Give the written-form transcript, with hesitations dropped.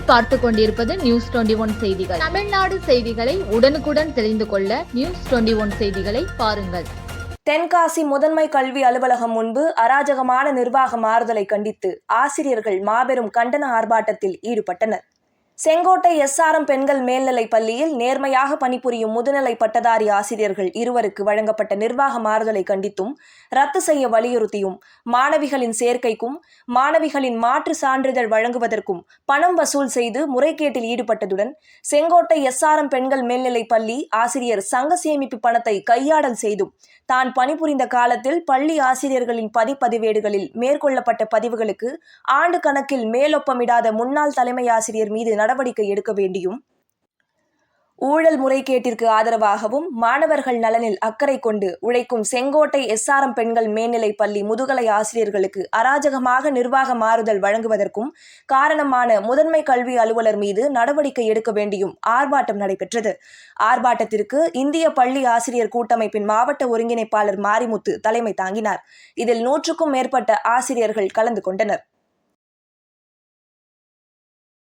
நீங்கள் பார்த்து கொண்டிருப்பது News21 செய்திகள். தமிழ்நாடு செய்திகளை உடனுக்குடன் தெரிந்து கொள்ள News21 செய்திகளை பாருங்கள். தென்காசி முதன்மை கல்வி அலுவலகம் முன்பு அராஜகமான நிர்வாக மாறுதலை கண்டித்து ஆசிரியர்கள் மாபெரும் கண்டன ஆர்ப்பாட்டத்தில் ஈடுபட்டனர். செங்கோட்டை SRM பெண்கள் மேல்நிலைப் பள்ளியில் நேர்மையாக பணிபுரியும் முதுநிலை பட்டதாரி ஆசிரியர்கள் இருவருக்கு வழங்கப்பட்ட நிர்வாக மாறுதலை கண்டித்தும் ரத்து செய்ய வலியுறுத்தியும் மாணவிகளின் சேர்க்கைக்கும் மாணவிகளின் மாற்று சான்றிதழ் வழங்குவதற்கும் பணம் வசூல் செய்து முறைகேட்டில் ஈடுபட்டதுடன் செங்கோட்டை SRM பெண்கள் மேல்நிலைப் பள்ளி ஆசிரியர் சங்க சேமிப்பு பணத்தை கையாடல் செய்தும் தான் பணிபுரிந்த காலத்தில் பள்ளி ஆசிரியர்களின் பதிவேடுகளில் மேற்கொள்ளப்பட்ட பதிவுகளுக்கு ஆண்டு கணக்கில் மேலொப்பமிடாத முன்னாள் தலைமை ஆசிரியர் மீது நடவடிக்கை எடுக்க வேண்டியும் ஊழல் முறைகேட்டிற்கு ஆதரவாகவும் மாணவர்கள் நலனில் அக்கறை கொண்டு உழைக்கும் செங்கோட்டை SRM பெண்கள் மேல்நிலைப் பள்ளி முதுகலை ஆசிரியர்களுக்கு அராஜகமாக நிர்வாக மாறுதல் வழங்குவதற்கும் காரணமான முதன்மை கல்வி அலுவலர் மீது நடவடிக்கை எடுக்க வேண்டியும் ஆர்ப்பாட்டம் நடைபெற்றது. ஆர்ப்பாட்டத்திற்கு இந்திய பள்ளி ஆசிரியர் கூட்டமைப்பின் மாவட்ட ஒருங்கிணைப்பாளர் மாரிமுத்து தலைமை தாங்கினார். இதில் 100க்கும் மேற்பட்ட ஆசிரியர்கள் கலந்து கொண்டனர்.